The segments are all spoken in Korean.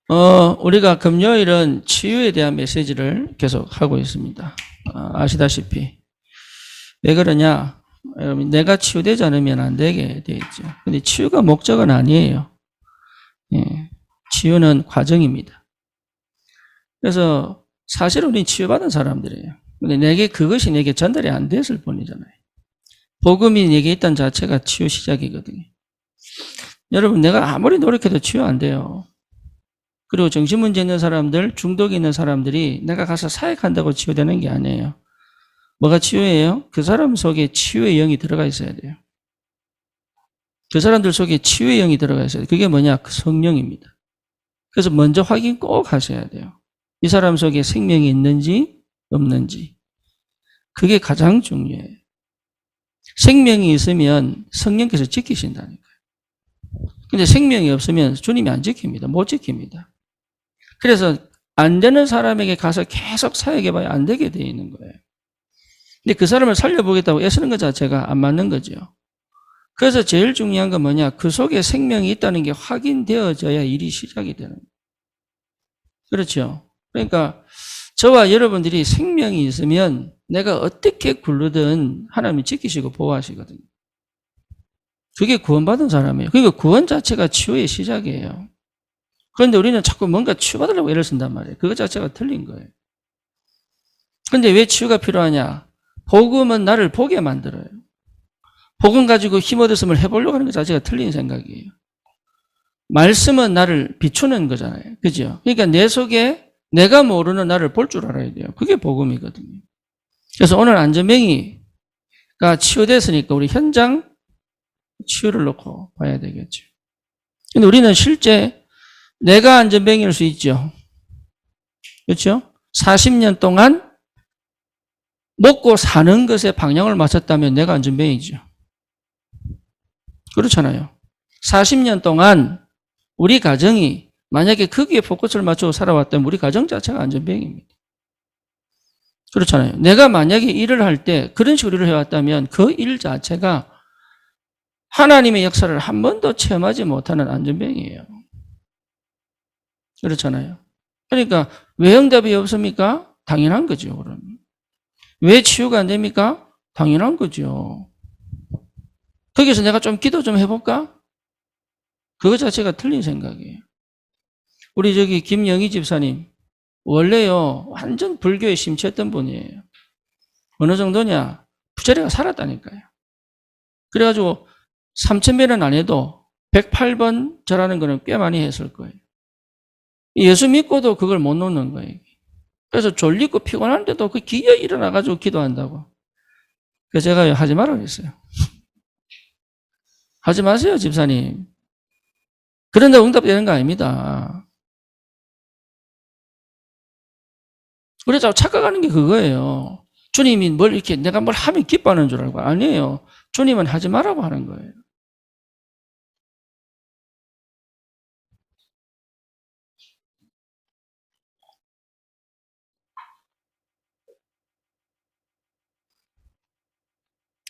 우리가 금요일은 치유에 대한 메시지를 계속 하고 있습니다. 아시다시피. 왜 그러냐? 여러분, 내가 치유되지 않으면 안 되게 돼 있죠. 근데 치유가 목적은 아니에요. 예, 치유는 과정입니다. 그래서 사실 우리는 치유받은 사람들이에요. 근데 그것이 내게 전달이 안 됐을 뿐이잖아요. 복음이 내게 있다는 자체가 치유 시작이거든요. 여러분, 내가 아무리 노력해도 치유 안 돼요. 그리고 정신문제 있는 사람들, 중독이 있는 사람들이 내가 가서 사역한다고 치유되는 게 아니에요. 뭐가 치유예요? 그 사람 속에 치유의 영이 들어가 있어야 돼요. 그 사람들 속에 치유의 영이 들어가 있어야 돼요. 그게 뭐냐? 그 성령입니다. 그래서 먼저 확인 꼭 하셔야 돼요. 이 사람 속에 생명이 있는지 없는지. 그게 가장 중요해요. 생명이 있으면 성령께서 지키신다니까요. 근데 생명이 없으면 주님이 안 지킵니다. 못 지킵니다. 그래서 안 되는 사람에게 가서 계속 사역해봐야 안 되게 돼 있는 거예요. 근데 그 사람을 살려보겠다고 애쓰는 것 자체가 안 맞는 거죠. 그래서 제일 중요한 건 뭐냐? 그 속에 생명이 있다는 게 확인되어져야 일이 시작이 되는 거예요. 그렇죠? 그러니까 저와 여러분들이 생명이 있으면 내가 어떻게 굴르든 하나님이 지키시고 보호하시거든요. 그게 구원받은 사람이에요. 그러니까 구원 자체가 치유의 시작이에요. 그런데 우리는 자꾸 뭔가 치유받으려고 애를 쓴단 말이에요. 그것 자체가 틀린 거예요. 그런데 왜 치유가 필요하냐? 복음은 나를 보게 만들어요. 복음 가지고 힘 얻었음을 해보려고 하는 것 자체가 틀린 생각이에요. 말씀은 나를 비추는 거잖아요. 그죠? 그러니까 내 속에 내가 모르는 나를 볼 줄 알아야 돼요. 그게 복음이거든요. 그래서 오늘 안전뱅이가 치유됐으니까 우리 현장 치유를 놓고 봐야 되겠죠. 근데 우리는 실제 내가 안전뱅이일 수 있죠. 그렇죠? 40년 동안 먹고 사는 것에 방향을 맞췄다면 내가 안전뱅이죠. 그렇잖아요. 40년 동안 우리 가정이 만약에 거기에 포커스를 맞추고 살아왔다면 우리 가정 자체가 안전뱅이입니다. 그렇잖아요. 내가 만약에 일을 할 때 그런 식으로 일을 해왔다면 그 일 자체가 하나님의 역사를 한 번도 체험하지 못하는 안전뱅이에요. 그렇잖아요. 그러니까 왜 응답이 없습니까? 당연한 거죠. 그러면. 왜 치유가 안 됩니까? 당연한 거죠. 거기서 내가 좀 기도 좀 해볼까? 그거 자체가 틀린 생각이에요. 우리 김영희 집사님 원래요 완전 불교에 심취했던 분이에요. 어느 정도냐? 부자리가 살았다니까요. 그래가지고 3000배는 안 해도 108번 절하는 거는 꽤 많이 했을 거예요. 예수 믿고도 그걸 못 놓는 거예요. 그래서 졸리고 피곤한데도 그 기어이 일어나가지고 기도한다고. 그래서 제가 하지 말라고 했어요. 하지 마세요, 집사님. 그런데 응답되는 거 아닙니다. 그래서 착각하는 게 그거예요. 주님이 내가 뭘 하면 기뻐하는 줄 알고. 아니에요. 주님은 하지 말라고 하는 거예요.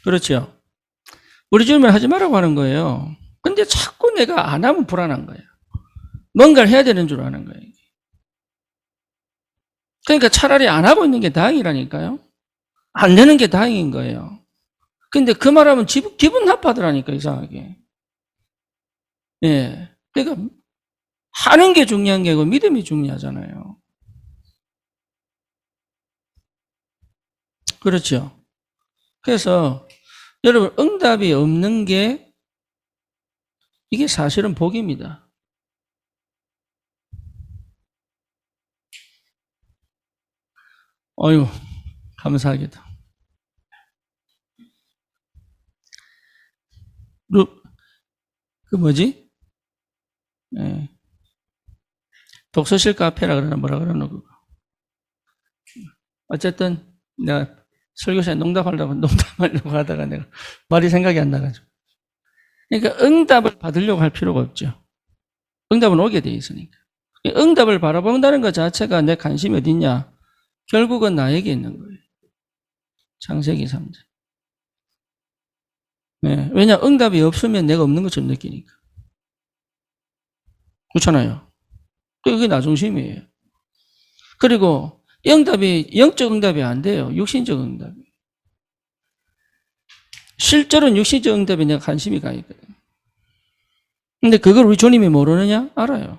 그렇죠. 우리 주님은 하지 말라고 하는 거예요. 근데 자꾸 내가 안 하면 불안한 거예요. 뭔가를 해야 되는 줄 아는 거예요. 그러니까 차라리 안 하고 있는 게 다행이라니까요. 안 되는 게 다행인 거예요. 근데 그 말하면 기분 나빠하더라니까, 이상하게. 예. 그러니까 하는 게 중요한 게 아니고 믿음이 중요하잖아요. 그렇죠. 그래서 여러분 응답이 없는 게 이게 사실은 복입니다. 어휴, 감사하게도. 그 뭐지? 예. 독서실 카페라 그러나 뭐라 그러나 그거. 어쨌든 내가 설교사에 농담하려고 하다가 내가 말이 생각이 안 나가지고. 그러니까 응답을 받으려고 할 필요가 없죠. 응답은 오게 돼 있으니까. 응답을 바라본다는 것 자체가 내 관심이 어딨냐? 결국은 나에게 있는 거예요. 창세기 3장. 네. 왜냐? 응답이 없으면 내가 없는 것처럼 느끼니까. 그렇잖아요. 그게 나중심이에요. 그리고 응답이 영적 응답이 안 돼요. 육신적 응답이. 실제로는 육신적 응답에 내가 관심이 가 있거든. 근데 그걸 우리 주님이 모르느냐? 알아요.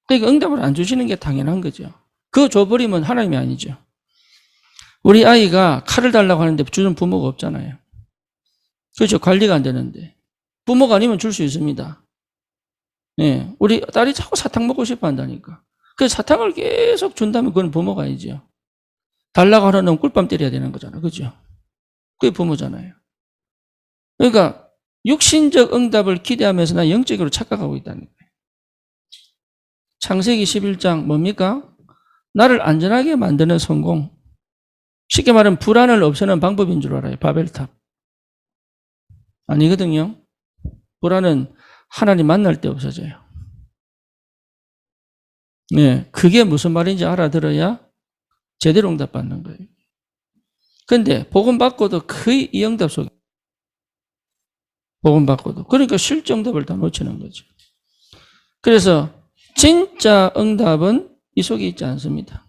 그러니까 응답을 안 주시는 게 당연한 거죠. 그거 줘버리면 하나님이 아니죠. 우리 아이가 칼을 달라고 하는데 주는 부모가 없잖아요. 그렇죠. 관리가 안 되는데. 부모가 아니면 줄 수 있습니다. 예. 우리 딸이 자꾸 사탕 먹고 싶어 한다니까. 그 사탕을 계속 준다면 그건 부모가 아니죠. 달라고 하는 놈 꿀밤 때려야 되는 거잖아. 그죠? 그게 부모잖아요. 그러니까 육신적 응답을 기대하면서 나 영적으로 착각하고 있다는 거예요. 창세기 11장 뭡니까? 나를 안전하게 만드는 성공. 쉽게 말하면 불안을 없애는 방법인 줄 알아요. 바벨탑. 아니거든요. 불안은 하나님 만날 때 없어져요. 네, 그게 무슨 말인지 알아들어야 제대로 응답받는 거예요. 근데 복음 받고도 거의 이 응답 속에 복음 받고도 그러니까 실제 응답을 다 놓치는 거죠. 그래서 진짜 응답은 이 속에 있지 않습니다.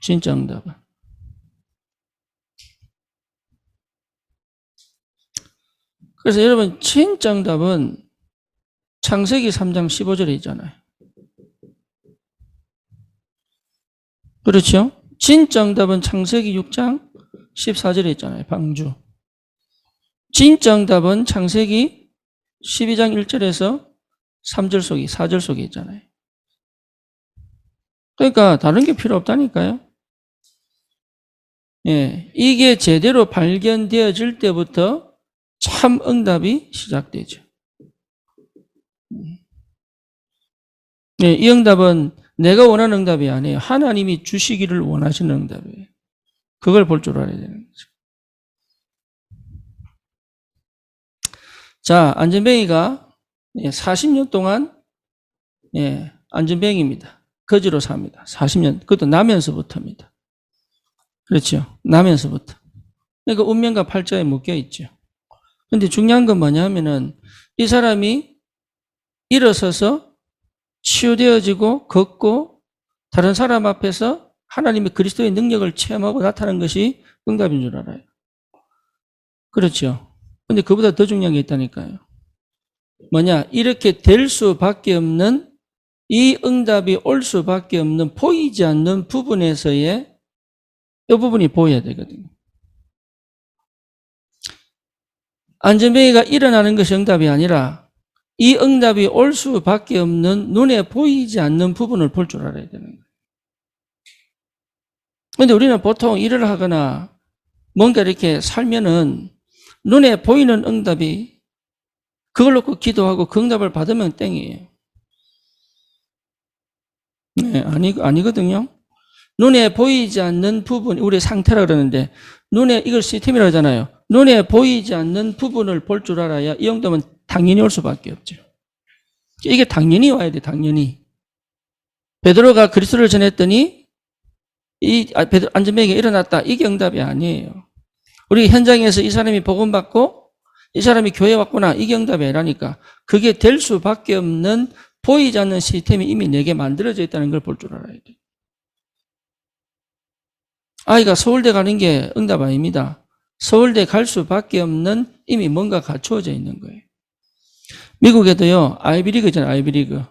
진짜 응답은. 그래서 여러분 진짜 응답은 창세기 3장 15절에 있잖아요. 그렇죠? 진짜 응답은 창세기 6장 14절에 있잖아요. 방주. 진짜 응답은 창세기 12장 1절에서 3절 속에 4절 속에 있잖아요. 그러니까 다른 게 필요 없다니까요. 예, 이게 제대로 발견되어질 때부터 참 응답이 시작되죠. 예, 이 응답은 내가 원하는 응답이 아니에요. 하나님이 주시기를 원하시는 응답이에요. 그걸 볼 줄 알아야 되는 거죠. 자, 안전뱅이가 40년 동안 안전뱅이입니다. 거지로 삽니다. 40년. 그것도 나면서부터입니다. 그렇죠. 나면서부터. 그러니까 운명과 팔자에 묶여 있죠. 근데 중요한 건 뭐냐 하면은 이 사람이 일어서서 치유되어지고 걷고 다른 사람 앞에서 하나님의 그리스도의 능력을 체험하고 나타나는 것이 응답인 줄 알아요. 그렇죠. 근데 그보다 더 중요한 게 있다니까요. 뭐냐? 이렇게 될 수밖에 없는 이 응답이 올 수밖에 없는 보이지 않는 부분에서의 이 부분이 보여야 되거든요. 안전뱅이가 일어나는 것이 응답이 아니라 이 응답이 올 수밖에 없는 눈에 보이지 않는 부분을 볼 줄 알아야 되는 거예요. 그런데 우리는 보통 일을 하거나 뭔가 이렇게 살면은 눈에 보이는 응답이 그걸 놓고 기도하고 그 응답을 받으면 땡이에요. 네, 아니거든요. 눈에 보이지 않는 부분, 우리 상태라 그러는데 눈에 이걸 시스템이라고 하잖아요. 눈에 보이지 않는 부분을 볼 줄 알아야 이 응답은 당연히 올 수밖에 없죠. 이게 당연히 와야 돼, 당연히. 베드로가 그리스도를 전했더니 안전뱅이가 일어났다. 이게 응답이 아니에요. 우리 현장에서 이 사람이 복음 받고 이 사람이 교회 왔구나. 이게 응답이 아니라니까. 그게 될 수밖에 없는 보이지 않는 시스템이 이미 내게 만들어져 있다는 걸 볼 줄 알아야 돼. 아이가 서울대 가는 게 응답 아닙니다. 서울대 갈 수밖에 없는 이미 뭔가 갖추어져 있는 거예요. 미국에도요, 아이비리그 있잖아요, 아이비리그.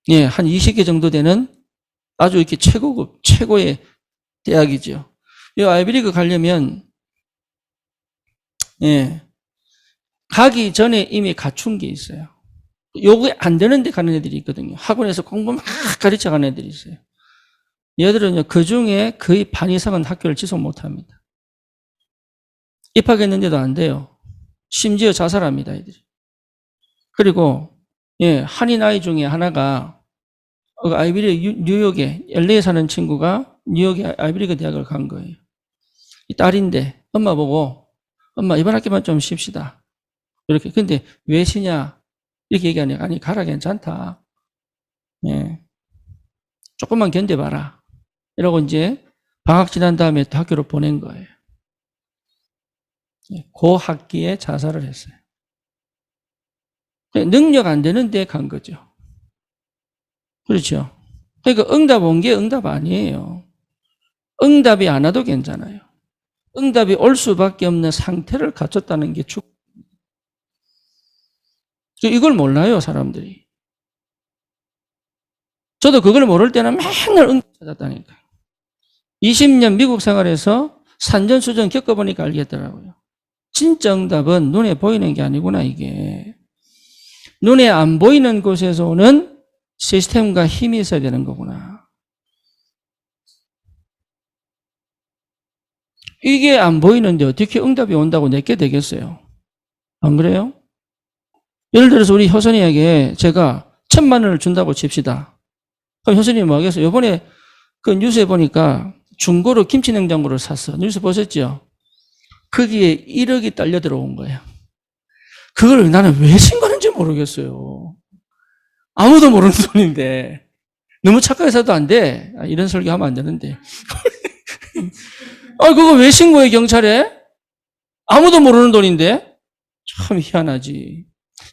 예, 한 20개 정도 되는 아주 이렇게 최고급, 최고의 대학이죠. 이 아이비리그 가려면, 가기 전에 이미 갖춘 게 있어요. 요게 안 되는데 가는 애들이 있거든요. 학원에서 공부 막 가르쳐 가는 애들이 있어요. 얘들은요, 그 중에 거의 반 이상은 학교를 지속 못 합니다. 입학했는데도 안 돼요. 심지어 자살합니다, 애들이. 그리고, 한인 아이 중에 하나가, 아이비리그 뉴욕에, LA에 사는 친구가 뉴욕에 아이비리그 대학을 간 거예요. 이 딸인데, 엄마 보고, 엄마, 이번 학기만 좀 쉽시다. 이렇게. 근데 왜 쉬냐? 이렇게 얘기하니까, 아니, 가라, 괜찮다. 조금만 견뎌봐라. 이러고 이제 방학 지난 다음에 또 학교로 보낸 거예요. 그 학기에 자살을 했어요. 능력 안 되는데 간 거죠. 그렇죠. 그러니까 응답 온 게 응답 아니에요. 응답이 안 와도 괜찮아요. 응답이 올 수밖에 없는 상태를 갖췄다는 게 이걸 몰라요, 사람들이. 저도 그걸 모를 때는 맨날 응답 찾았다니까. 20년 미국 생활에서 산전수전 겪어보니까 알겠더라고요. 진짜 응답은 눈에 보이는 게 아니구나, 이게. 눈에 안 보이는 곳에서 오는 시스템과 힘이 있어야 되는 거구나. 이게 안 보이는데 어떻게 응답이 온다고 내게 되겠어요? 안 그래요? 예를 들어서 우리 효선이에게 제가 1,000만 원을 준다고 칩시다. 그럼 효선이 뭐 하겠어요? 이번에 그 뉴스에 보니까 중고로 김치냉장고를 샀어. 뉴스 보셨죠? 거기에 1억이 딸려 들어온 거예요. 그걸 나는 왜 친 거는지 모르겠어요. 아무도 모르는 돈인데. 너무 착하게 사도 안 돼. 이런 설교하면 안 되는데. 그거 왜 신고해, 경찰에? 아무도 모르는 돈인데? 참 희한하지.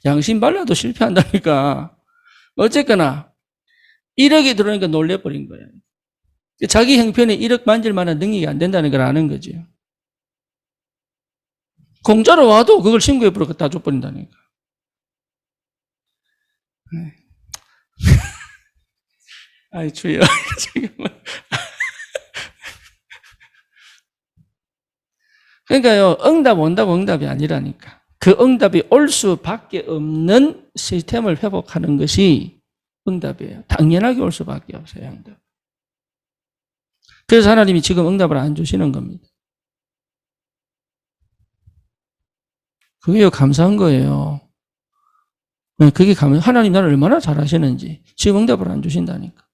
양심 발라도 실패한다니까. 어쨌거나 1억이 들어오니까 놀래버린 거예요. 자기 형편에 1억 만질 만한 능력이 안 된다는 걸 아는 거죠. 공짜로 와도 그걸 신고해버리고 다 줘버린다니까. 아이, 주여. 그러니까요, 응답 온다고 응답이 아니라니까. 그 응답이 올 수밖에 없는 시스템을 회복하는 것이 응답이에요. 당연하게 올 수밖에 없어요, 응답. 그래서 하나님이 지금 응답을 안 주시는 겁니다. 그게 감사한 거예요. 그게 하나님 나를 얼마나 잘하시는지. 지금 응답을 안 주신다니까.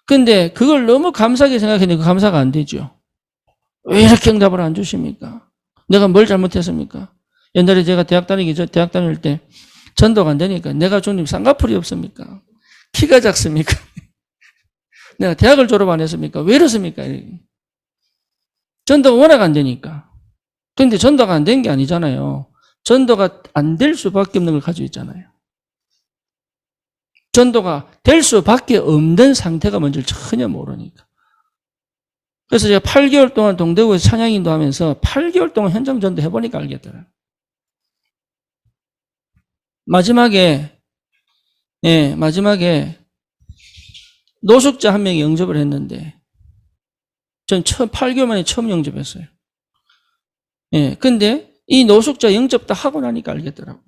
근데 그걸 너무 감사하게 생각했는데 그 감사가 안 되죠. 왜 이렇게 응답을 안 주십니까? 내가 뭘 잘못했습니까? 옛날에 제가 대학 다닐 때 전도가 안 되니까 내가 주님 쌍꺼풀이 없습니까? 키가 작습니까? 내가 대학을 졸업 안 했습니까? 왜 이렇습니까? 전도가 워낙 안 되니까. 근데 전도가 안 된 게 아니잖아요. 전도가 안 될 수밖에 없는 걸 가지고 있잖아요. 전도가 될 수밖에 없는 상태가 뭔지를 전혀 모르니까. 그래서 제가 8개월 동안 동대구에서 찬양인도 하면서 8개월 동안 현장 전도 해보니까 알겠더라고요. 마지막에 노숙자 한 명이 영접을 했는데 전 8개월 만에 처음 영접했어요. 근데 이 노숙자 영접 다 하고 나니까 알겠더라고요.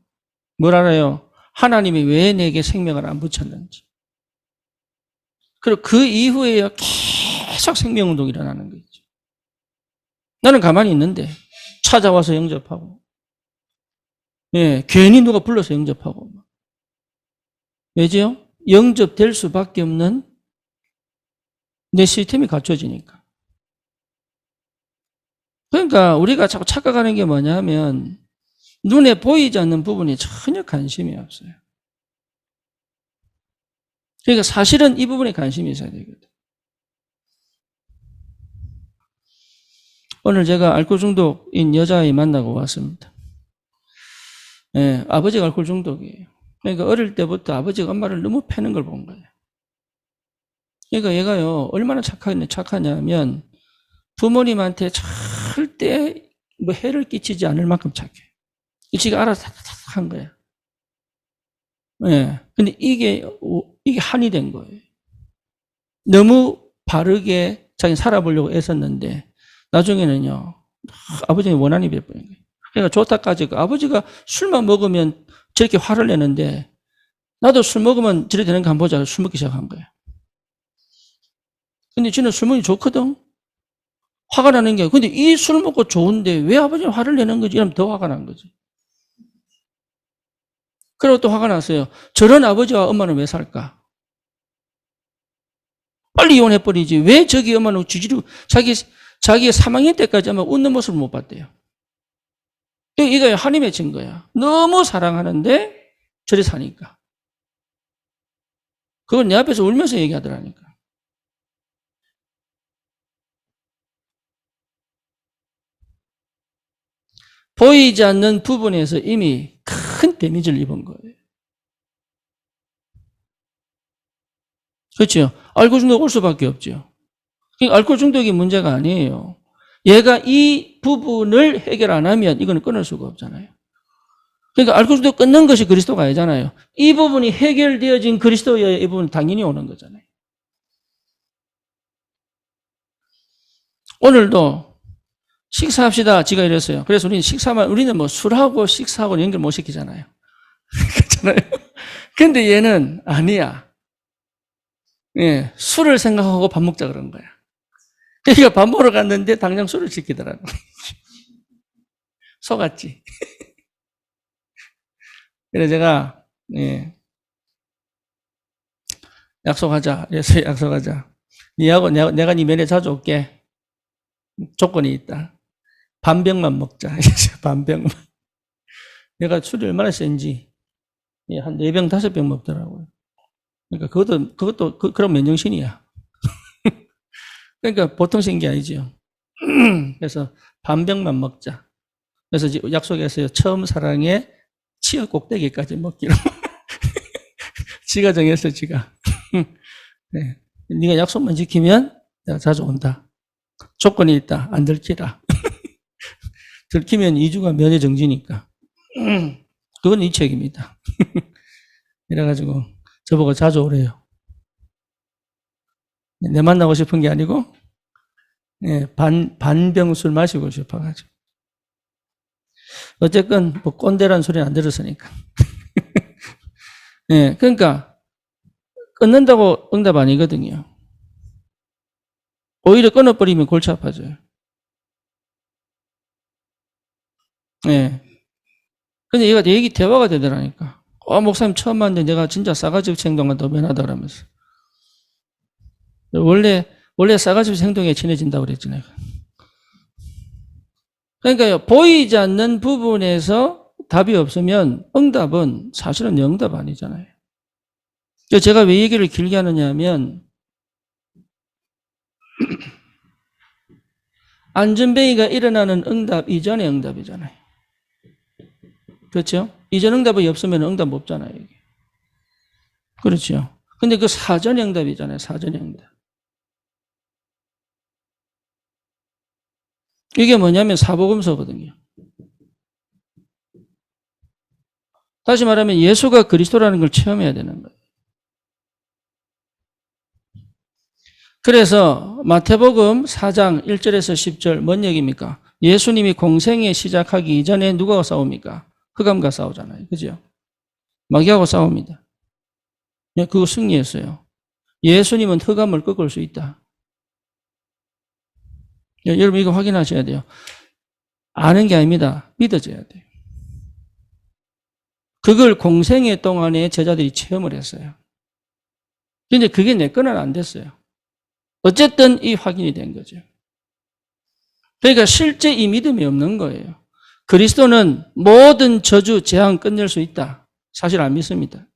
뭘 알아요? 하나님이 왜 내게 생명을 안 붙였는지. 그리고 그 이후에 계속 생명운동이 일어나는 거죠. 나는 가만히 있는데 찾아와서 영접하고, 괜히 누가 불러서 영접하고. 왜죠? 영접될 수밖에 없는 내 시스템이 갖춰지니까. 그러니까 우리가 자꾸 착각하는 게 뭐냐면 눈에 보이지 않는 부분에 전혀 관심이 없어요. 그러니까 사실은 이 부분에 관심이 있어야 되거든. 오늘 제가 알코올 중독인 여자아이 만나고 왔습니다. 아버지가 알코올 중독이에요. 그러니까 어릴 때부터 아버지가 엄마를 너무 패는 걸 본 거예요. 그러니까 얘가요, 얼마나 착하냐면 부모님한테 절대 뭐 해를 끼치지 않을 만큼 착해요. 지가 알아서 한 거야. 근데 이게 한이 된 거예요. 너무 바르게 자기 살아보려고 애썼는데, 나중에는요, 아버지는 원한이 돼버린 거예요. 그러니까 좋다까지 아버지가 술만 먹으면 저렇게 화를 내는데, 나도 술 먹으면 저래 되는 거 한번 보자. 술 먹기 시작한 거예요. 근데 쟤는 술 먹기 좋거든? 화가 나는 게, 근데 이 술 먹고 좋은데 왜 아버지는 화를 내는 거지? 이러면 더 화가 난 거지. 그리고 또 화가 났어요. 저런 아버지와 엄마는 왜 살까? 빨리 이혼해버리지. 왜 저기 엄마는 주지르고, 자기 3학년 때까지 아마 웃는 모습을 못 봤대요. 이거 한이 맺힌 거야. 너무 사랑하는데 저리 사니까. 그걸 내 앞에서 울면서 얘기하더라니까. 보이지 않는 부분에서 이미 큰 데미지를 입은 거예요. 그렇죠? 알코올 중독 올 수밖에 없죠. 그러니까 알코올 중독이 문제가 아니에요. 얘가 이 부분을 해결 안 하면 이거는 끊을 수가 없잖아요. 그러니까 알코올 중독 끊는 것이 그리스도가 아니잖아요. 이 부분이 해결되어진 그리스도의 이 부분은 당연히 오는 거잖아요. 오늘도 식사합시다. 지가 이랬어요. 그래서 우리는 뭐 술하고 식사하고 연결 못 시키잖아요. 그렇잖아요. 근데 얘는 아니야. 예, 술을 생각하고 밥 먹자 그런 거야. 그러니까 밥 먹으러 갔는데 당장 술을 시키더라고. 속았지. 그래서 제가, 예, 약속하자. 그래서 약속하자. 니하고 내가 니 면회 자주 올게. 조건이 있다. 반병만 먹자. 반병만. 내가 술이 얼마나 센지. 예, 한 4병, 5병 먹더라고요. 그러니까 그것도 그런 맨정신이야. 그러니까 보통 생기 아니죠. 그래서 반병만 먹자. 그래서 약속했어요. 처음 사랑에 치어 꼭대기까지 먹기로. 지가 정했어, 지가. 네. 네가 약속만 지키면 내가 자주 온다. 조건이 있다. 안 들키라. 들키면 2주가 면회 정지니까. 그건 이 책입니다. 이래가지고 저보고 자주 오래요. 내 만나고 싶은 게 아니고 반병 술 마시고 싶어가지고. 어쨌건 뭐 꼰대란 소리는 안 들었으니까. 네, 그러니까 끊는다고 응답 아니거든요. 오히려 끊어버리면 골치 아파져요. 네. 근데 얘가 대화가 되더라니까. 목사님 처음 봤는데 내가 진짜 싸가지 없이 행동한 더 면하다 그러면서. 원래 싸가지 없이 행동에 친해진다고 그랬지, 내가. 그러니까요, 보이지 않는 부분에서 답이 없으면 응답은 사실은 영답 아니잖아요. 제가 왜 얘기를 길게 하느냐 하면, 안전뱅이가 일어나는 응답 이전의 응답이잖아요. 그렇죠? 이전 응답이 없으면 응답 없잖아요, 이게. 그렇죠. 근데 그 사전 응답이잖아요, 사전 응답. 이게 뭐냐면 사복음서거든요. 다시 말하면 예수가 그리스도라는 걸 체험해야 되는 거예요. 그래서 마태복음 4장 1절에서 10절 뭔 얘기입니까? 예수님이 공생에 시작하기 이전에 누가 싸웁니까? 흑암과 싸우잖아요. 그죠? 마귀하고 싸웁니다. 그거 승리했어요. 예수님은 흑암을 꺾을 수 있다. 여러분 이거 확인하셔야 돼요. 아는 게 아닙니다. 믿어져야 돼요. 그걸 공생애 동안에 제자들이 체험을 했어요. 근데 그게 내 거는 안 됐어요. 어쨌든 이 확인이 된 거죠. 그러니까 실제 이 믿음이 없는 거예요. 그리스도는 모든 저주, 재앙 끝낼 수 있다. 사실 안 믿습니다.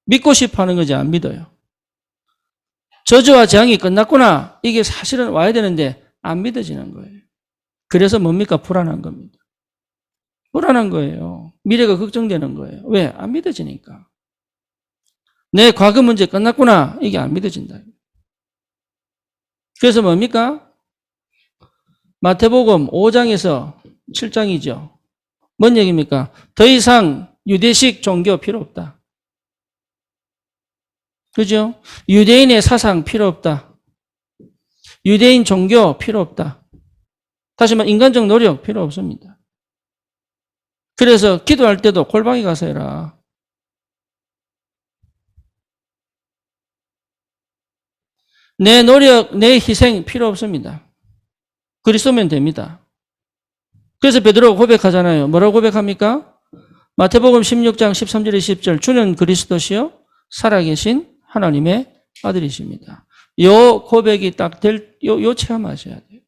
믿고 싶어 하는 거지 안 믿어요. 저주와 재앙이 끝났구나. 이게 사실은 와야 되는데 안 믿어지는 거예요. 그래서 뭡니까? 불안한 겁니다. 불안한 거예요. 미래가 걱정되는 거예요. 왜? 안 믿어지니까. 내 과거 문제 끝났구나. 이게 안 믿어진다. 그래서 뭡니까? 마태복음 5장에서 7장이죠. 뭔 얘기입니까? 더 이상 유대식 종교 필요 없다. 그죠? 유대인의 사상 필요 없다. 유대인 종교 필요 없다. 다시 말해 인간적 노력 필요 없습니다. 그래서 기도할 때도 골방에 가서 해라. 내 노력, 내 희생 필요 없습니다. 그리스도면 됩니다. 그래서 베드로가 고백하잖아요. 뭐라고 고백합니까? 마태복음 16장 13절에 10절 주는 그리스도시요 살아계신 하나님의 아들이십니다. 요 고백이 딱 요 체험하셔야 돼요.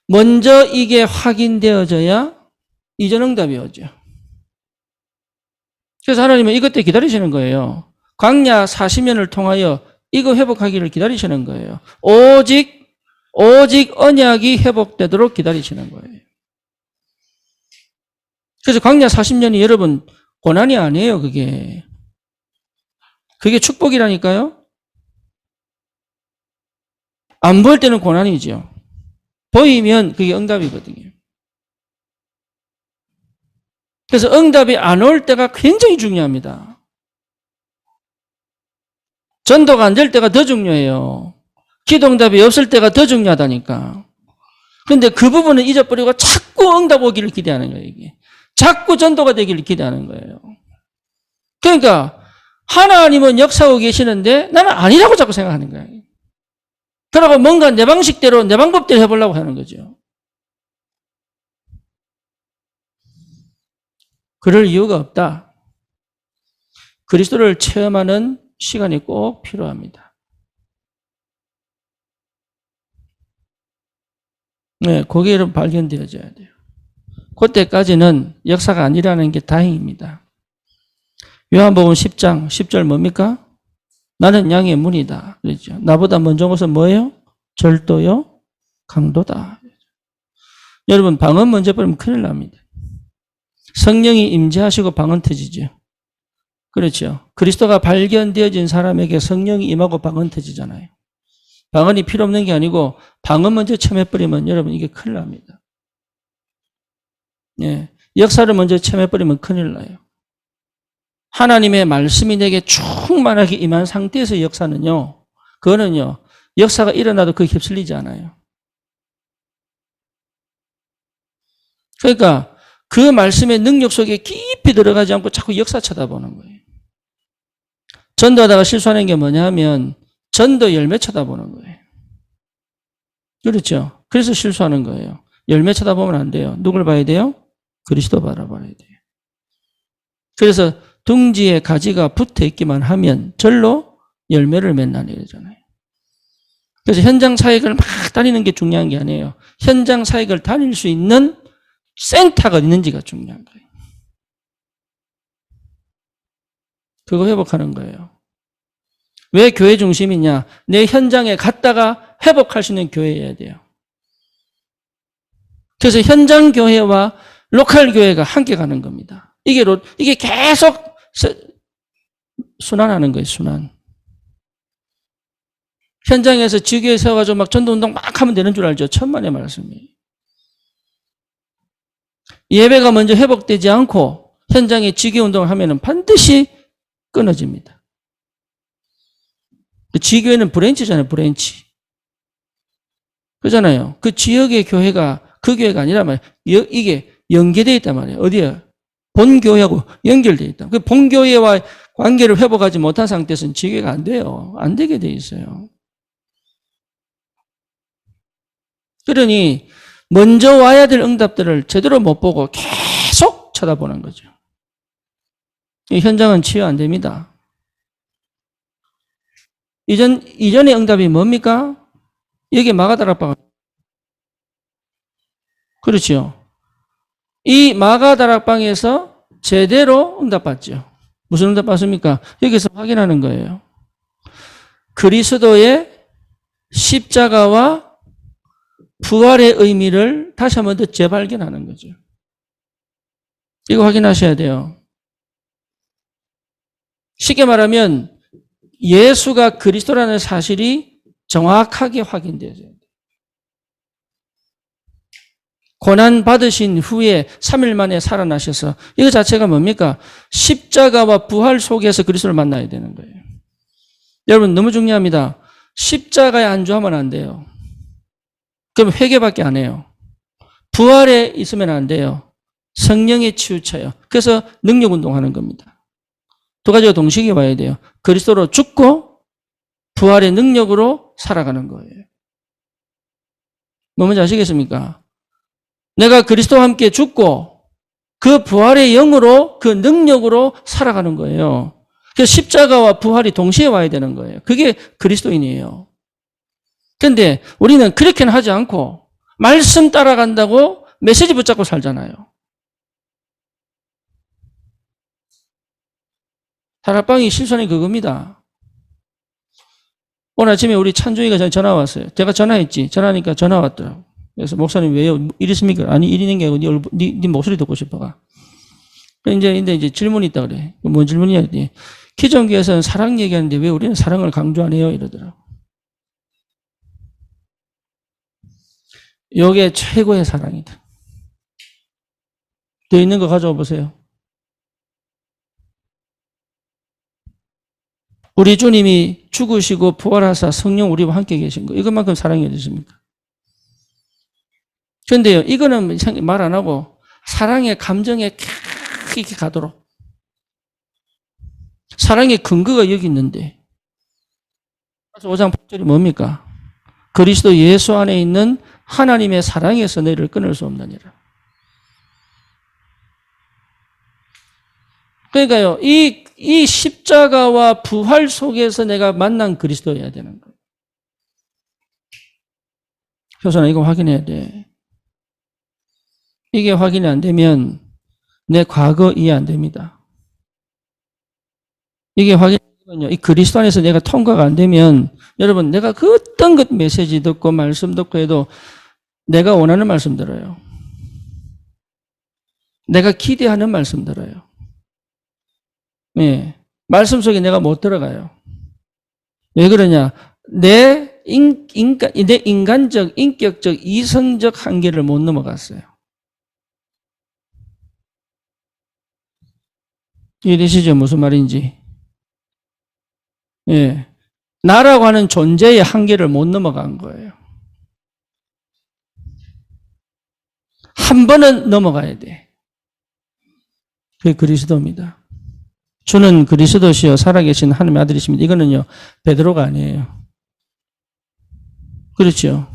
먼저 이게 확인되어져야 이전 응답이 오죠. 그래서 하나님은 이것 때 기다리시는 거예요. 광야 40년을 통하여 이거 회복하기를 기다리시는 거예요. 오직 언약이 회복되도록 기다리시는 거예요. 그래서 광야 40년이 여러분 고난이 아니에요, 그게. 그게 축복이라니까요. 안 보일 때는 고난이죠. 보이면 그게 응답이거든요. 그래서 응답이 안 올 때가 굉장히 중요합니다. 전도가 안 될 때가 더 중요해요. 기도 응답이 없을 때가 더 중요하다니까. 그런데 그 부분은 잊어버리고 자꾸 응답 오기를 기대하는 거예요, 이게. 자꾸 전도가 되기를 기대하는 거예요. 그러니까 하나님은 역사하고 계시는데 나는 아니라고 자꾸 생각하는 거예요. 그러고 뭔가 내 방식대로, 내 방법대로 해보려고 하는 거죠. 그럴 이유가 없다. 그리스도를 체험하는 시간이 꼭 필요합니다. 네, 그게 좀 발견되어져야 돼요. 그때까지는 역사가 아니라는 게 다행입니다. 요한복음 10장 10절 뭡니까? 나는 양의 문이다. 그랬죠. 나보다 먼저 온 것은 뭐예요? 절도요, 강도다. 여러분, 방언 먼저 버리면 큰일 납니다. 성령이 임재하시고 방언 터지죠. 그렇죠. 그리스도가 발견되어진 사람에게 성령이 임하고 방언 터지잖아요. 방언이 필요 없는 게 아니고 방언 먼저 체험해버리면 여러분 이게 큰일 납니다. 예, 역사를 먼저 체험해버리면 큰일 나요. 하나님의 말씀이 내게 충만하게 임한 상태에서 역사는요, 그거는요, 역사가 일어나도 그게 휩쓸리지 않아요. 그러니까 그 말씀의 능력 속에 깊이 들어가지 않고 자꾸 역사 쳐다보는 거예요. 전도하다가 실수하는 게 뭐냐 하면 전도 열매 쳐다보는 거예요. 그렇죠. 그래서 실수하는 거예요. 열매 쳐다보면 안 돼요. 누굴 봐야 돼요? 그리스도 바라봐야 돼요. 그래서 둥지에 가지가 붙어 있기만 하면 절로 열매를 맺나 이러잖아요. 그래서 현장 사역을 막 다니는 게 중요한 게 아니에요. 현장 사역을 다닐 수 있는 센터가 있는지가 중요한 거예요. 그거 회복하는 거예요. 왜 교회 중심이냐? 내 현장에 갔다가 회복할 수 있는 교회여야 돼요. 그래서 현장 교회와 로컬 교회가 함께 가는 겁니다. 이게 계속 순환하는 거예요, 순환. 현장에서 지교에 세워가지고 막 전도운동 막 하면 되는 줄 알죠? 천만의 말씀이에요. 예배가 먼저 회복되지 않고 현장에 지교운동을 하면 반드시 끊어집니다. 지교회는 브랜치잖아요, 브랜치. 그잖아요. 그 지역의 교회가 그 교회가 아니란 말이에요. 이게 연계되어 있단 말이에요. 어디에? 본 교회하고 연결되어 있다. 그 본 교회와 관계를 회복하지 못한 상태에서는 지교회가 안 돼요. 안 되게 돼 있어요. 그러니 먼저 와야 될 응답들을 제대로 못 보고 계속 쳐다보는 거죠. 이 현장은 치유 안 됩니다. 이전의 응답이 뭡니까? 여기 마가다락방. 그렇죠. 이 마가다락방에서 제대로 응답받죠. 무슨 응답 받습니까? 여기서 확인하는 거예요. 그리스도의 십자가와 부활의 의미를 다시 한 번 더 재발견하는 거죠. 이거 확인하셔야 돼요. 쉽게 말하면 예수가 그리스도라는 사실이 정확하게 확인되어야 돼요. 고난 받으신 후에 3일 만에 살아나셔서 이거 자체가 뭡니까? 십자가와 부활 속에서 그리스도를 만나야 되는 거예요. 여러분 너무 중요합니다. 십자가에 안주하면 안 돼요. 그럼 회개밖에 안 해요. 부활에 있으면 안 돼요. 성령에 치우쳐요. 그래서 능력운동하는 겁니다. 두 가지가 동시에 와야 돼요. 그리스도로 죽고 부활의 능력으로 살아가는 거예요. 뭔지 아시겠습니까? 내가 그리스도와 함께 죽고 그 부활의 영으로 그 능력으로 살아가는 거예요. 그래서 십자가와 부활이 동시에 와야 되는 거예요. 그게 그리스도인이에요. 그런데 우리는 그렇게는 하지 않고 말씀 따라간다고 메시지 붙잡고 살잖아요. 다락방이 실선이 그겁니다. 오늘 아침에 우리 찬종이가 저한테 전화 왔어요. 제가 전화했지. 전화하니까 전화 왔더라고. 그래서 목사님 왜요? 일 있습니까? 아니 일 있는 게 아니고 네 목소리 듣고 싶어가. 이제 질문이 있다 그래. 뭔 질문이야? 기존교에서는 사랑 얘기하는데 왜 우리는 사랑을 강조 안 해요? 이러더라고. 요게 최고의 사랑이다. 되어 있는 거 가져와 보세요. 우리 주님이 죽으시고 부활하사 성령 우리와 함께 계신 거. 이것만큼 사랑이 어디 있습니까? 그런데요, 이거는 말 안 하고 사랑의 감정에 이렇게 가도록. 사랑의 근거가 여기 있는데. 5장 8절이 뭡니까? 그리스도 예수 안에 있는 하나님의 사랑에서 너희를 끊을 수 없느니라. 그러니까요, 이 십자가와 부활 속에서 내가 만난 그리스도여야 되는 거예요. 교수나 이거 확인해야 돼. 이게 확인이 안 되면 내 과거 이해 안 됩니다. 이게 확인되면요, 이 그리스도 안에서 내가 통과가 안 되면 여러분 내가 그 어떤 것 메시지 듣고 말씀 듣고 해도 내가 원하는 말씀 들어요. 내가 기대하는 말씀 들어요. 네. 말씀 속에 내가 못 들어가요. 왜 그러냐? 내 인간적, 인격적, 이성적 한계를 못 넘어갔어요. 이해되시죠? 무슨 말인지. 예. 나라고 하는 존재의 한계를 못 넘어간 거예요. 한 번은 넘어가야 돼. 그게 그리스도입니다. 주는 그리스도시요 살아계신 하나님의 아들이십니다. 이거는요, 베드로가 아니에요. 그렇죠.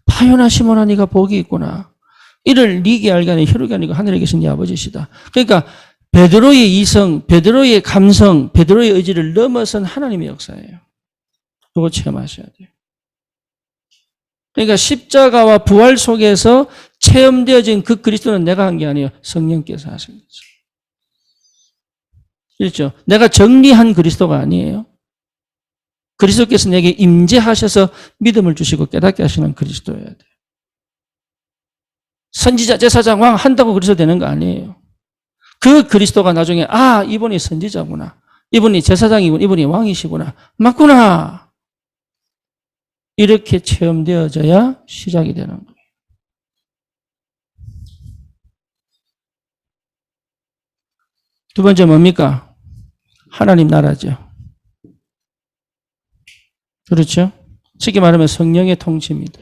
파요나시모나 네가 복이 있구나. 이를 네게 알게 하는 혈육이 아니고 하늘에 계신 네 아버지시다. 그러니까 베드로의 이성, 베드로의 감성, 베드로의 의지를 넘어선 하나님의 역사예요. 그거 체험하셔야 돼요. 그러니까 십자가와 부활 속에서 체험되어진 그 그리스도는 내가 한 게 아니에요. 성령께서 하신 거죠. 그렇죠. 내가 정리한 그리스도가 아니에요. 그리스도께서 내게 임재하셔서 믿음을 주시고 깨닫게 하시는 그리스도여야 돼요. 선지자, 제사장, 왕 한다고 그리스도 되는 거 아니에요. 그 그리스도가 나중에 이분이 선지자구나. 이분이 제사장이구나. 이분이 왕이시구나. 맞구나. 이렇게 체험되어져야 시작이 되는 거예요. 두 번째 뭡니까? 하나님 나라죠. 그렇죠? 쉽게 말하면 성령의 통치입니다.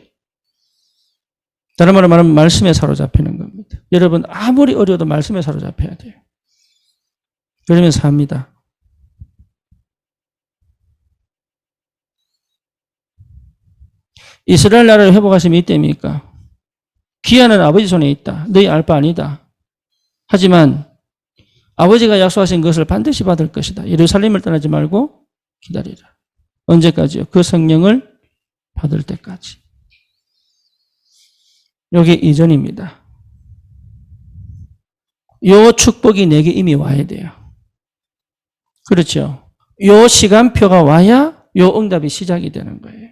다른 말로 말하면 말씀에 사로잡히는 겁니다. 여러분 아무리 어려워도 말씀에 사로잡혀야 돼요. 그러면 삽니다. 이스라엘 나라를 회복하심이 이때입니까? 기한은 아버지 손에 있다. 너희 알 바 아니다. 하지만 아버지가 약속하신 것을 반드시 받을 것이다. 예루살렘을 떠나지 말고 기다리라. 언제까지요? 그 성령을 받을 때까지. 이게 이전입니다. 요 축복이 내게 이미 와야 돼요. 그렇죠? 요 시간표가 와야 요 응답이 시작이 되는 거예요.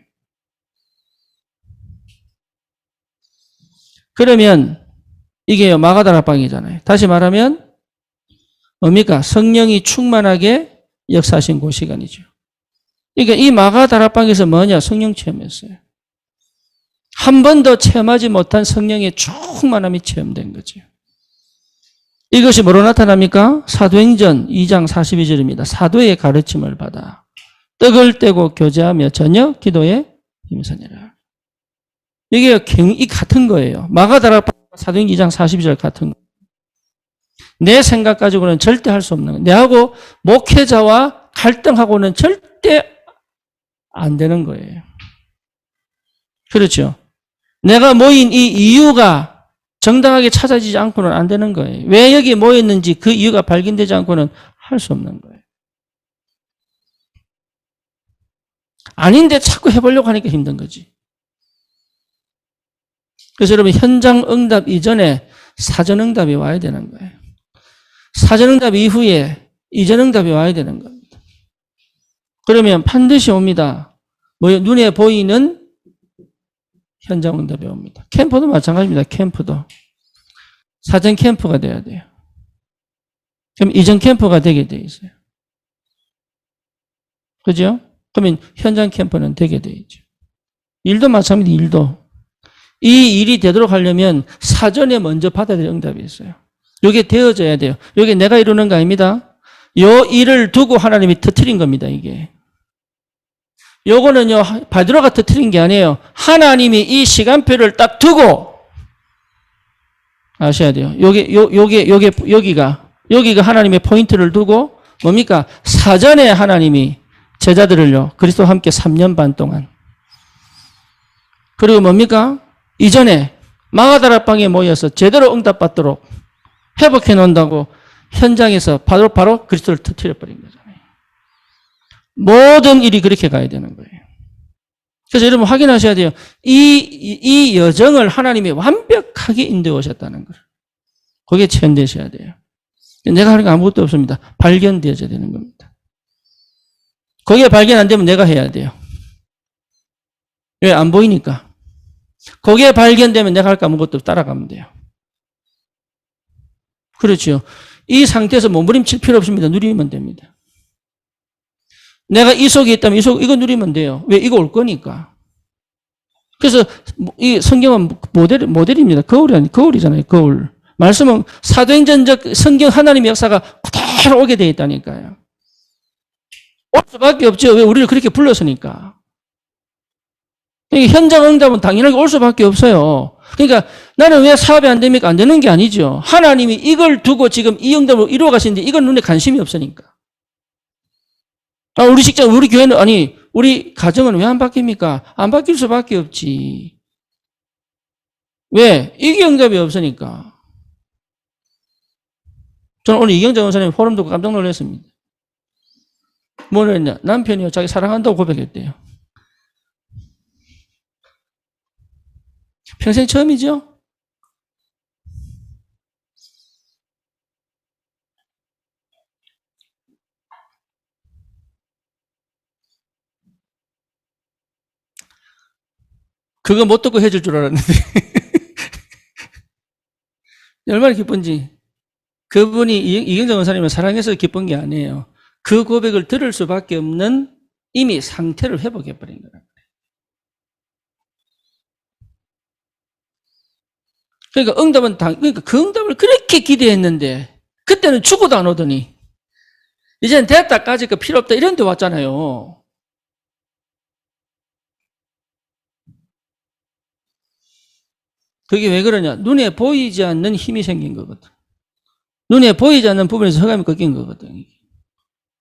그러면 이게요, 마가다락방이잖아요. 다시 말하면 뭡니까? 성령이 충만하게 역사하신 그 시간이죠. 그러니까 이 마가다락방에서 뭐냐? 성령 체험했어요. 한 번도 체험하지 못한 성령의 충만함이 체험된 거죠. 이것이 뭐로 나타납니까? 사도행전 2장 42절입니다. 사도의 가르침을 받아 떡을 떼고 교제하며 저녁 기도에 힘쓰니라. 이게 이 같은 거예요. 마가다락방 사도행전 2장 42절 같은 거. 내 생각 가지고는 절대 할 수 없는 거예요. 내하고 목회자와 갈등하고는 절대 안 되는 거예요. 그렇죠. 내가 모인 이 이유가 정당하게 찾아지지 않고는 안 되는 거예요. 왜 여기 모였는지 그 이유가 발견되지 않고는 할 수 없는 거예요. 아닌데 자꾸 해보려고 하니까 힘든 거지. 그래서 여러분 현장 응답 이전에 사전 응답이 와야 되는 거예요. 사전 응답 이후에 이전 응답이 와야 되는 겁니다. 그러면 반드시 옵니다. 눈에 보이는 현장 응답이 옵니다. 캠프도 마찬가지입니다. 캠프도. 사전 캠프가 돼야 돼요. 그럼 이전 캠퍼가 되게 돼 있어요. 그죠? 그러면 현장 캠퍼는 되게 돼 있죠. 일도 마찬가지, 일도. 이 일이 되도록 하려면 사전에 먼저 받아야 될 응답이 있어요. 이게 되어져야 돼요. 이게 내가 이루는 거 아닙니다. 요 일을 두고 하나님이 터뜨린 겁니다, 이게. 요거는요, 베드로가 터뜨린 게 아니에요. 하나님이 이 시간표를 딱 두고 아셔야 돼요. 여기가 하나님의 포인트를 두고 뭡니까? 사전에 하나님이 제자들을요, 그리스도와 함께 3년 반 동안. 그리고 뭡니까? 이전에 마가다락방에 모여서 제대로 응답받도록 회복해 놓는다고 현장에서 바로 그리스도를 터뜨려버린 거잖아요. 모든 일이 그렇게 가야 되는 거예요. 그래서 여러분 확인하셔야 돼요. 이 여정을 하나님이 완벽하게 인도해 오셨다는 걸. 거기에 체험되셔야 돼요. 내가 하는 거 아무것도 없습니다. 발견되어져야 되는 겁니다. 거기에 발견 안 되면 내가 해야 돼요. 왜? 안 보이니까. 거기에 발견되면 내가 할 거 아무것도 따라가면 돼요. 그렇죠. 이 상태에서 몸부림칠 필요 없습니다. 누리면 됩니다. 내가 이 속에 있다면 이거 누리면 돼요. 왜? 이거 올 거니까. 그래서 이 성경은 모델입니다. 거울이잖아요. 거울. 말씀은 사도행전적 성경 하나님의 역사가 그대로 오게 되어 있다니까요. 올 수밖에 없죠. 왜? 우리를 그렇게 불렀으니까. 현장 응답은 당연하게 올 수밖에 없어요. 그러니까 나는 왜 사업이 안 됩니까? 안 되는 게 아니죠. 하나님이 이걸 두고 지금 이 응답을 이루어 가시는데 이건 눈에 관심이 없으니까. 우리 직장, 우리 교회는, 우리 가정은 왜 안 바뀝니까? 안 바뀔 수밖에 없지. 왜? 이게 응답이 없으니까. 저는 오늘 이경자 원사님 포럼 듣고 깜짝 놀랐습니다. 뭐랬냐? 남편이요, 자기 사랑한다고 고백했대요. 평생 처음이죠? 그거 못 듣고 해줄 줄 알았는데. 얼마나 기쁜지. 그분이 이경정 원사님을 사랑해서 기쁜 게 아니에요. 그 고백을 들을 수밖에 없는 이미 상태를 회복해버린 거라고. 그러니까 그 응답을 그렇게 기대했는데, 그때는 죽어도 안 오더니, 이제는 됐다까지 그 필요 없다 이런 데 왔잖아요. 그게 왜 그러냐? 눈에 보이지 않는 힘이 생긴 거거든. 눈에 보이지 않는 부분에서 허감이 꺾인 거거든.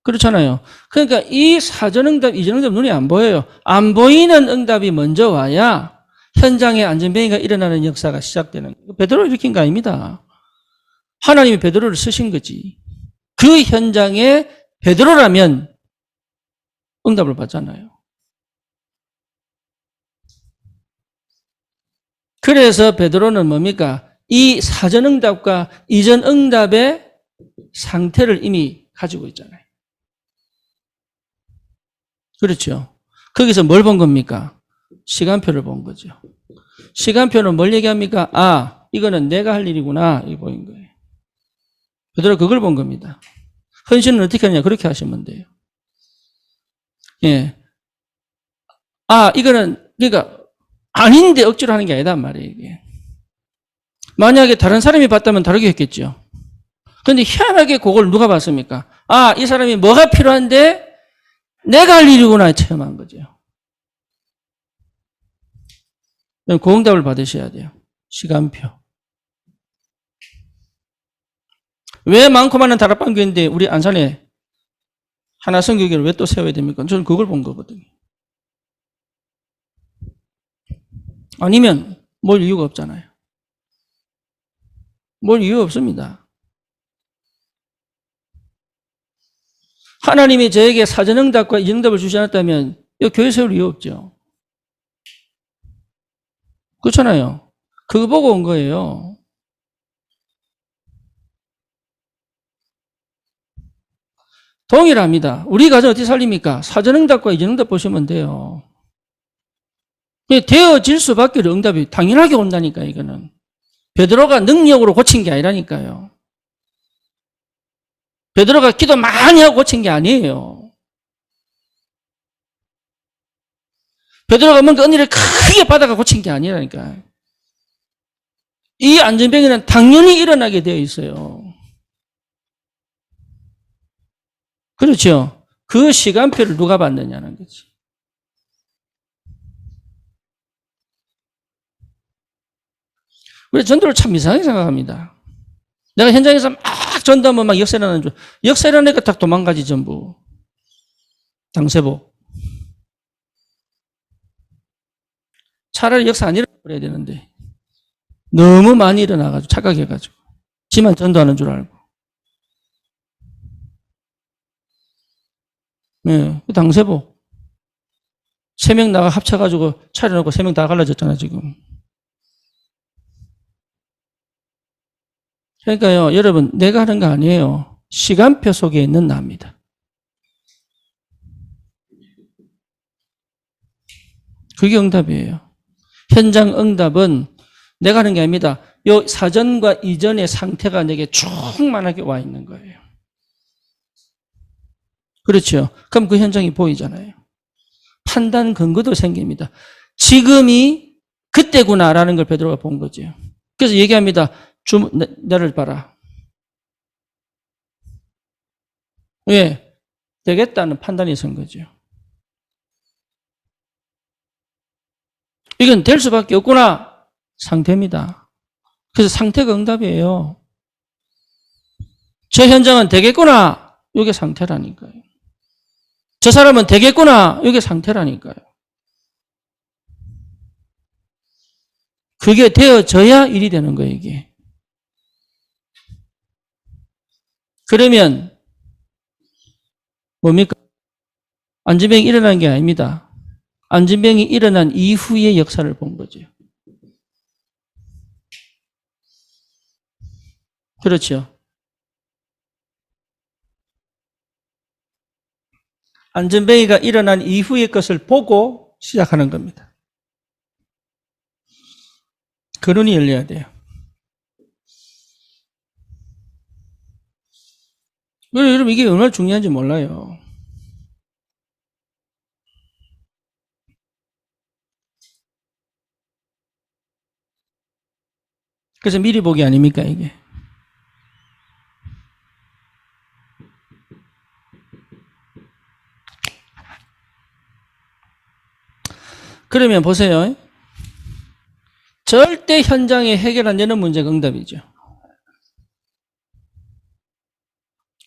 그렇잖아요. 그러니까 이 사전 응답, 이전 응답 눈에 안 보여요. 안 보이는 응답이 먼저 와야 현장에 안전뱅이가 일어나는 역사가 시작되는 거예요. 베드로를 일으킨 거 아닙니다. 하나님이 베드로를 쓰신 거지. 그 현장에 베드로라면 응답을 받잖아요. 그래서 베드로는 뭡니까? 이 사전 응답과 이전 응답의 상태를 이미 가지고 있잖아요. 그렇죠. 거기서 뭘 본 겁니까? 시간표를 본 거죠. 시간표는 뭘 얘기합니까? 이거는 내가 할 일이구나. 이거 보인 거예요. 베드로 그걸 본 겁니다. 헌신은 어떻게 하느냐? 그렇게 하시면 돼요. 예. 이거는, 그러니까, 아닌데 억지로 하는 게 아니단 말이에요, 이게. 만약에 다른 사람이 봤다면 다르게 했겠죠. 근데 희한하게 그걸 누가 봤습니까? 이 사람이 뭐가 필요한데 내가 할 일이구나 체험한 거죠. 그 응답을 받으셔야 돼요. 시간표. 왜 많고 많은 다락방 교회인데 우리 안산에 하나 성교교를 왜 또 세워야 됩니까? 저는 그걸 본 거거든요. 아니면 뭘 이유가 없잖아요. 뭘 이유 없습니다. 하나님이 저에게 사전응답과 이전응답을 주지 않았다면 이 교회 세울 이유 없죠. 그렇잖아요. 그거 보고 온 거예요. 동일합니다. 우리 가정 어떻게 살립니까? 사전응답과 이전응답 보시면 돼요. 되어질 수밖에 없는 응답이 당연하게 온다니까 이거는. 베드로가 능력으로 고친 게 아니라니까요. 베드로가 기도 많이 하고 고친 게 아니에요. 베드로가 뭔가 은혜를 크게 받아가 고친 게 아니라니까. 이 안전병에는 당연히 일어나게 되어 있어요. 그렇죠. 그 시간표를 누가 받느냐는 거지. 우리 전도를 참 이상하게 생각합니다. 내가 현장에서 막 전도하면 막 역사 일어나는 줄. 역사 일어나니까 딱 도망가지 전부. 당세복. 차라리 역사 안 일어나버려야 되는데 너무 많이 일어나가지고 착각해가지고 지만 전도하는 줄 알고. 네, 당세복. 3명 나가 합쳐가지고 차려놓고 3명 다 갈라졌잖아 지금. 그러니까요, 여러분, 내가 하는 거 아니에요. 시간표 속에 있는 나입니다. 그게 응답이에요. 현장 응답은 내가 하는 게 아닙니다. 요 사전과 이전의 상태가 내게 충만하게 와 있는 거예요. 그렇죠. 그럼 그 현장이 보이잖아요. 판단 근거도 생깁니다. 지금이 그때구나라는 걸 베드로가 본 거죠. 그래서 얘기합니다. 나를 봐라. 왜? 되겠다는 판단이 선 거죠. 이건 될 수밖에 없구나. 상태입니다. 그래서 상태가 응답이에요. 저 현장은 되겠구나. 이게 상태라니까요. 저 사람은 되겠구나. 이게 상태라니까요. 그게 되어져야 일이 되는 거예요, 이게. 그러면 뭡니까? 안진병이 일어난 게 아닙니다. 안진병이 일어난 이후의 역사를 본 거죠. 그렇죠. 안진병이가 일어난 이후의 것을 보고 시작하는 겁니다. 그 눈이 열려야 돼요. 여러분 이게 얼마나 중요한지 몰라요. 그래서 미리 보기 아닙니까 이게. 그러면 보세요. 절대 현장에 해결 안 되는 문제가 응답이죠.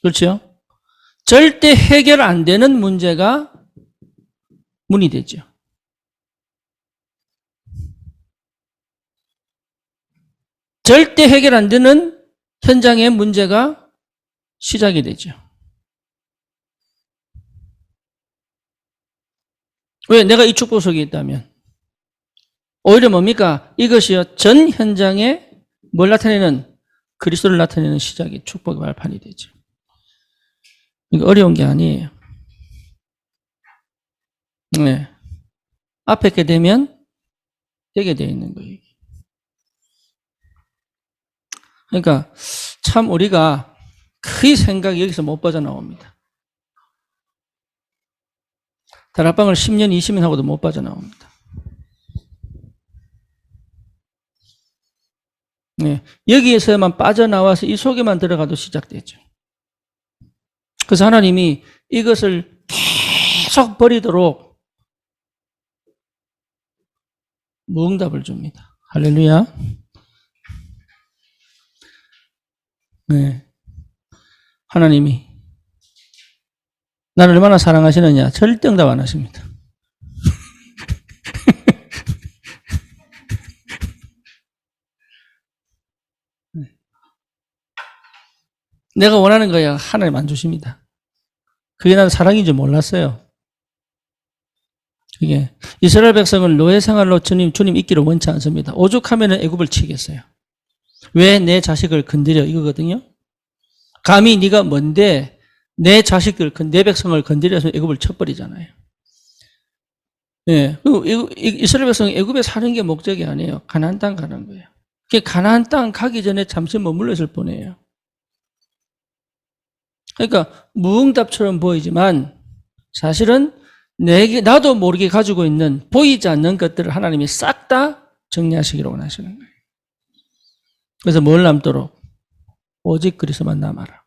그렇죠? 절대 해결 안 되는 문제가 문이 되죠. 절대 해결 안 되는 현장의 문제가 시작이 되죠. 왜? 내가 이 축복 속에 있다면. 오히려 뭡니까? 이것이요, 전 현장에 뭘 나타내는, 그리스도를 나타내는 시작이 축복의 발판이 되죠. 이거 어려운 게 아니에요. 네. 앞에 게 되면 되게 되어 있는 거예요. 그러니까 참 우리가 그 생각이 여기서 못 빠져나옵니다. 다락방을 10년, 20년 하고도 못 빠져나옵니다. 네. 여기에서만 빠져나와서 이 속에만 들어가도 시작되죠. 그래서 하나님이 이것을 계속 버리도록 무응답을 줍니다. 할렐루야. 네. 하나님이 나를 얼마나 사랑하시느냐? 절대 응답 안 하십니다. 내가 원하는 거야 하나님 안 주십니다. 그게 나는 사랑인 줄 몰랐어요. 그게 이스라엘 백성을 노예 생활로 주님 있기를 원치 않습니다. 오죽하면 애굽을 치겠어요. 왜 내 자식을 건드려 이거거든요. 감히 네가 뭔데 내 자식들, 내 백성을 건드려서 애굽을 쳐버리잖아요. 예, 이스라엘 백성이 애굽에 사는 게 목적이 아니에요. 가나안 땅 가는 거예요. 가나안 땅 가기 전에 잠시 머물러 있을 뿐이에요. 그러니까 무응답처럼 보이지만 사실은 나도 모르게 가지고 있는 보이지 않는 것들을 하나님이 싹 다 정리하시기로 원하시는 거예요. 그래서 뭘 남도록? 오직 그리스도만 남아라.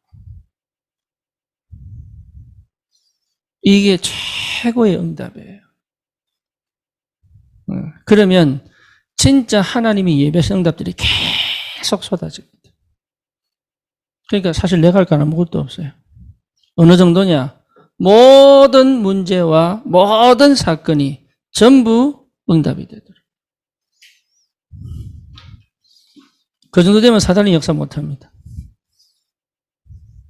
이게 최고의 응답이에요. 그러면 진짜 하나님이 예배하신 응답들이 계속 쏟아집니다. 그러니까 사실 내가 할 건 아무것도 없어요. 어느 정도냐? 모든 문제와 모든 사건이 전부 응답이 되더라고요. 그 정도 되면 사단이 역사 못합니다.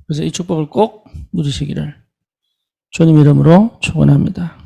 그래서 이 축복을 꼭 누리시기를 주님 이름으로 축원합니다.